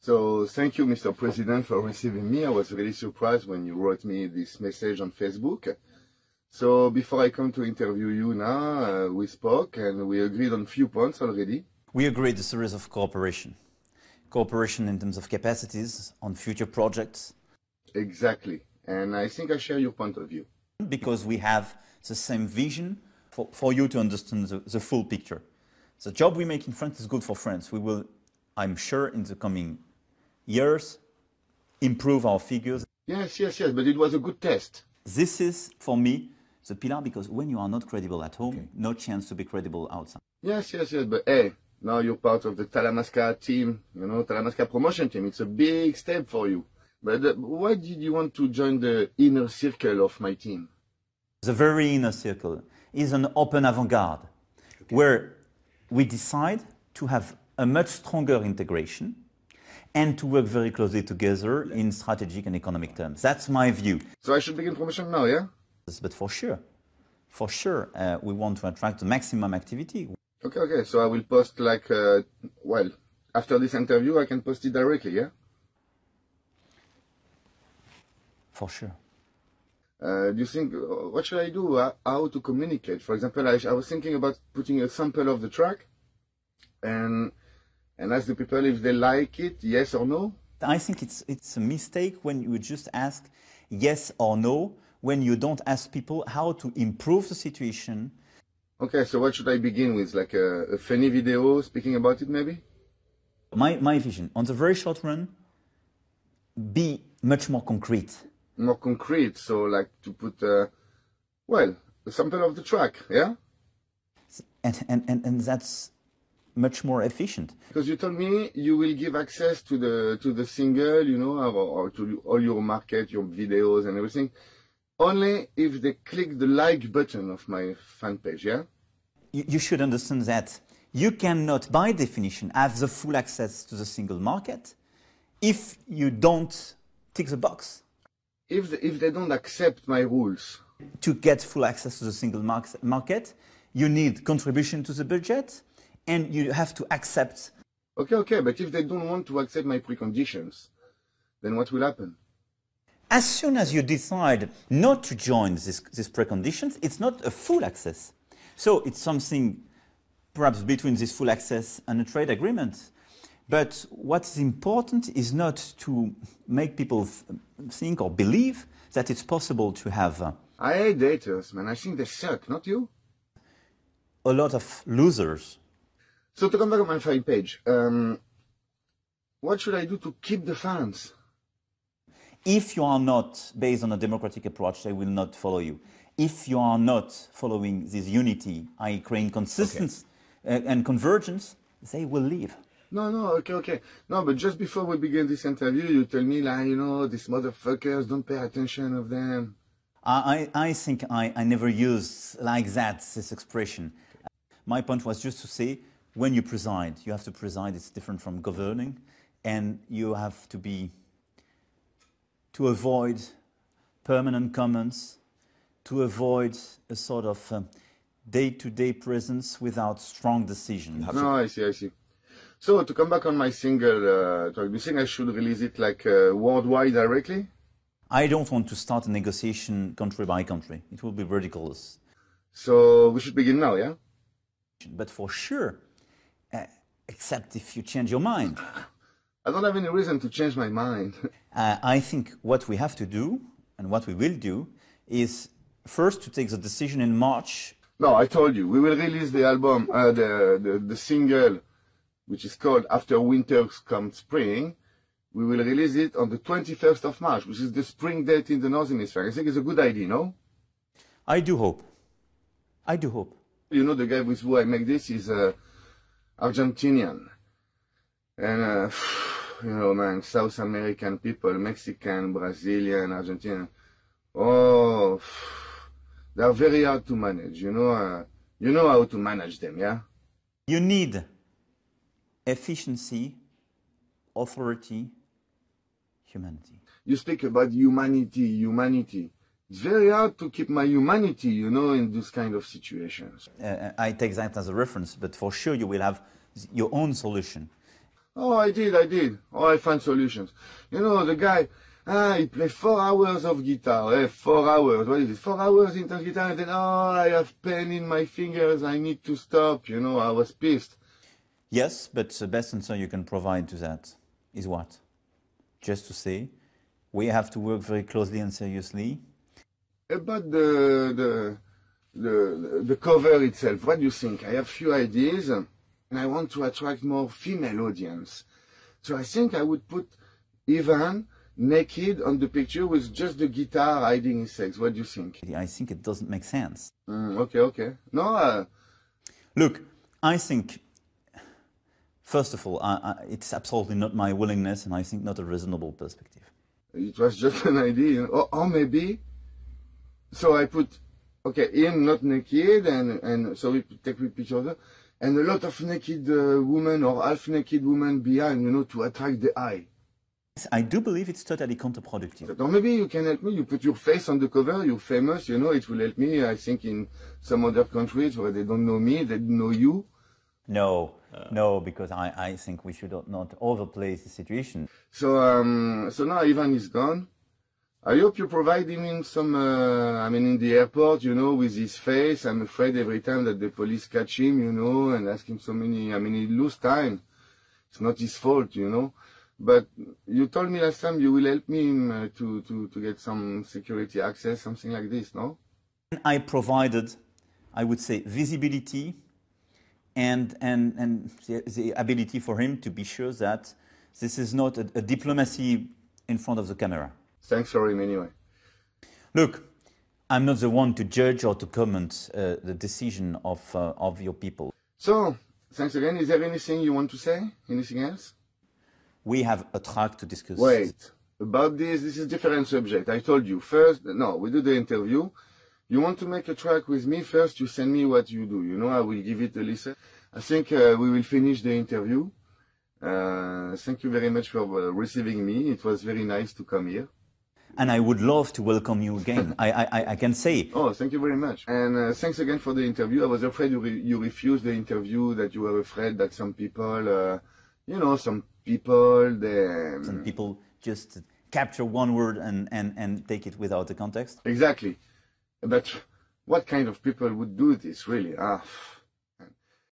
So thank you, Mr. President, for receiving me. I was really surprised when you wrote me this message on Facebook. So before I come to interview you now, we spoke and we agreed on a few points already. We agreed a series of cooperation. Cooperation in terms of capacities on future projects. Exactly. And I think I share your point of view. Because we have the same vision for you to understand the full picture. The job we make in France is good for France. We will, I'm sure, in the coming years, improve our figures. Yes, but it was a good test. This is, for me, the pillar, because when you are not credible at home, no chance to be credible outside. Yes, but hey, now you're part of the Talamasca team, you know, Talamasca promotion team. It's a big step for you. But why did you want to join the inner circle of my team? The very inner circle is an open avant-garde, where we decide to have a much stronger integration and to work very closely together in strategic and economic terms. That's my view. So I should begin promotion now, yeah? But for sure, we want to attract the maximum activity. Okay, so I will post like, well, after this interview I can post it directly, yeah? For sure. Do you think, what should I do, how to communicate? For example, I was thinking about putting a sample of the track and ask the people if they like it, yes or no. I think it's a mistake when you just ask yes or no, when you don't ask people how to improve the situation. Okay, so what should I begin with? Like a funny video speaking about it maybe? My vision, on the very short run, be much more concrete. More concrete, so like to put, well, a sample of the track, yeah? And that's much more efficient. Because you told me you will give access to the single, you know, or to all your market, your videos and everything, only if they click the like button of my fan page, yeah? You should understand that you cannot, by definition, have the full access to the single market if you don't tick the box. If they don't accept my rules. To get full access to the single market, you need contribution to the budget, and you have to accept. Okay, but if they don't want to accept my preconditions, then what will happen? As soon as you decide not to join these preconditions, it's not a full access. So it's something perhaps between this full access and a trade agreement. But what's important is not to make people think or believe that it's possible to have... I hate haters, man. I think they suck, not you? A lot of losers. So to come back on my fan page, what should I do to keep the fans? If you are not based on a democratic approach, they will not follow you. If you are not following this unity, i.e. creating consistency and convergence, they will leave. No, okay. No, but just before we begin this interview, you tell me, like, you know, these motherfuckers, don't pay attention of them. I think I never used like that, this expression. My point was just to say, when you preside, you have to preside, it's different from governing, and you have to avoid permanent comments, to avoid a sort of day-to-day presence without strong decision. No, I see. So to come back on my single, do you think I should release it like worldwide directly? I don't want to start a negotiation country by country. It will be ridiculous. So we should begin now, yeah? But for sure, except if you change your mind. I don't have any reason to change my mind. I think what we have to do, and what we will do, is first to take the decision in March. No, I told you, we will release the album, the single, which is called After Winter Comes Spring. We will release it on the 21st of March, which is the spring date in the Northern Hemisphere. I think it's a good idea, no? I do hope. You know, the guy with who I make this is Argentinian. And, you know, man, South American people, Mexican, Brazilian, Argentinian. Oh, they are very hard to manage, you know how to manage them, yeah? You need efficiency, authority, humanity. You speak about humanity. It's very hard to keep my humanity, you know, in this kind of situations. I take that as a reference, but for sure you will have your own solution. Oh, I did. Oh, I found solutions. You know, the guy, he played 4 hours of guitar. 4 hours. What is it? 4 hours into guitar, and then, oh, I have pain in my fingers. I need to stop. You know, I was pissed. Yes, but the best answer you can provide to that is what? Just to say, we have to work very closely and seriously. About the cover itself, what do you think? I have few ideas, and I want to attract more female audience. So I think I would put Ivan naked on the picture with just the guitar hiding his sex. What do you think? I think it doesn't make sense. Okay. No. Look, I think, first of all, it's absolutely not my willingness, and I think not a reasonable perspective. It was just an idea, or maybe. So I put, okay, him not naked, and so we take a picture of her, and a lot of naked women or half-naked women behind, you know, to attract the eye. I do believe it's totally counterproductive. Or maybe you can help me, you put your face on the cover, you're famous, you know, it will help me, I think, in some other countries where they don't know me, they know you. No, because I think we should not overplay the situation. So now Ivan is gone. I hope you provide him some, in the airport, you know, with his face. I'm afraid every time that the police catch him, you know, and ask him so many, he lose time. It's not his fault, you know. But you told me last time you will help me to get some security access, something like this, no? I provided, I would say, visibility and the ability for him to be sure that this is not a diplomacy in front of the camera. Thanks for him anyway. Look, I'm not the one to judge or to comment the decision of your people. So, thanks again. Is there anything you want to say? Anything else? We have a track to discuss. Wait, about this is a different subject. I told you first, no, we do the interview. You want to make a track with me first, you send me what you do. You know, I will give it a listen. I think we will finish the interview. Thank you very much for receiving me. It was very nice to come here. And I would love to welcome you again. I can say. Oh, thank you very much. And thanks again for the interview. I was afraid you refused the interview, that you were afraid that some people, some people just capture one word and take it without the context. Exactly. But what kind of people would do this, really?